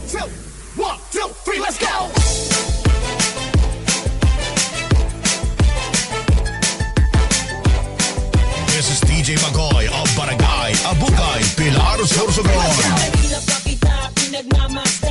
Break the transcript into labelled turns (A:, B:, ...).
A: two, one, two, three, let's go!
B: This is DJ Magoy of Barangay Abukay, Pilar, Sorsogon.
C: Pinagmamasta